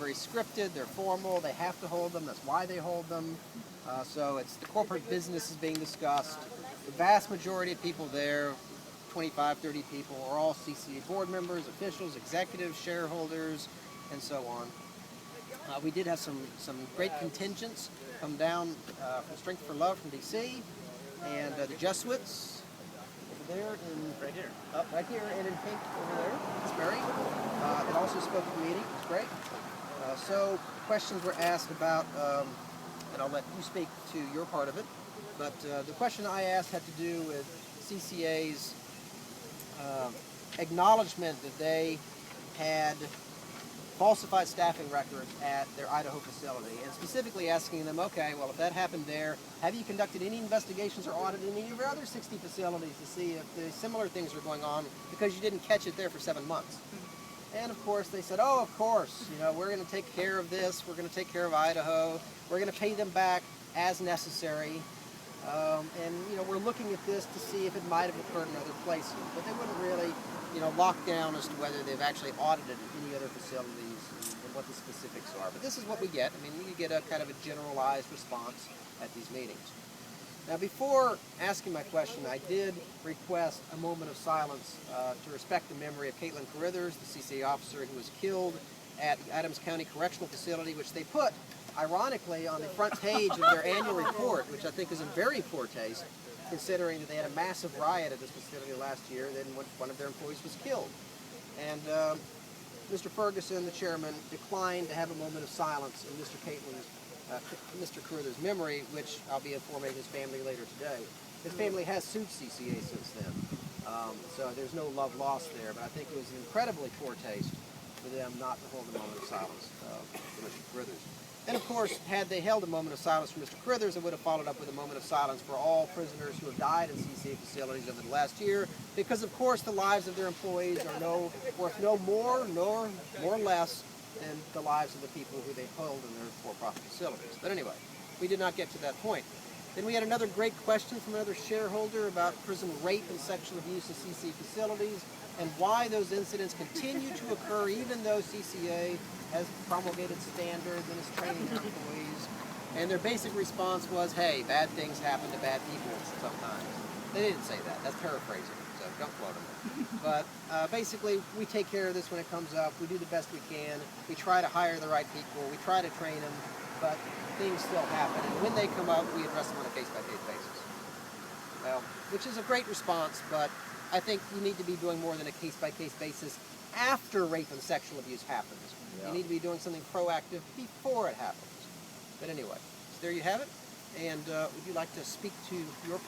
very scripted, they're formal, they have to hold them, that's why they hold them. So it's the corporate business is being discussed. The vast majority of people there, 25, 30 people, are all CCA board members, officials, executives, shareholders, and so on. We did have some great contingents come down from Strength for Love from DC, and the Jesuits over there right here, and in pink over there. It's Mary. It also spoke at the meeting. It's great. So questions were asked about, and I'll let you speak to your part of it. But the question I asked had to do with CCA's acknowledgement that they had falsified staffing records at their Idaho facility, and specifically asking them, okay, well, if that happened there, have you conducted any investigations or audited any of your other 60 facilities to see if the similar things are going on, because you didn't catch it there for 7 months? And of course they said, oh, of course, we're going to take care of this, we're going to take care of Idaho, we're going to pay them back as necessary, and we're looking at this to see if it might have occurred in other places, but they wouldn't really lock down as to whether they've actually audited any other facilities and what the specifics are. But this is what we get. I mean, you get a kind of a generalized response at these meetings. Now, before asking my question, I did request a moment of silence to respect the memory of Caitlin Carithers, the CCA officer who was killed at the Adams County Correctional Facility, which they put, ironically, on the front page of their annual report, which I think is in very poor taste, considering that they had a massive riot at this facility last year, then one of their employees was killed. And Mr. Ferguson, the chairman, declined to have a moment of silence in Mr. Carithers' memory, which I'll be informing his family later today. His family has sued CCA since then, so there's no love lost there, but I think it was incredibly poor taste for them not to hold a moment of silence for Mr. Carithers. And of course, had they held a moment of silence for Mr. Carithers, it would have followed up with a moment of silence for all prisoners who have died in CCA facilities over the last year, because of course the lives of their employees are worth no more nor less than the lives of the people who they hold in their for-profit facilities. But anyway, we did not get to that point. Then we had another great question from another shareholder about prison rape and sexual abuse in CCA facilities, and why those incidents continue to occur even though CCA has promulgated standards and is training their employees. And their basic response was, hey, bad things happen to bad people sometimes. They didn't say that. That's paraphrasing, so don't quote them. But basically, we take care of this when it comes up. We do the best we can. We try to hire the right people. We try to train them, but things still happen. And when they come up, we address them on a case-by-case basis. Well, which is a great response, but I think you need to be doing more than a case-by-case basis after rape and sexual abuse happens. Yeah. You need to be doing something proactive before it happens. But anyway, so there you have it. And would you like to speak to your part?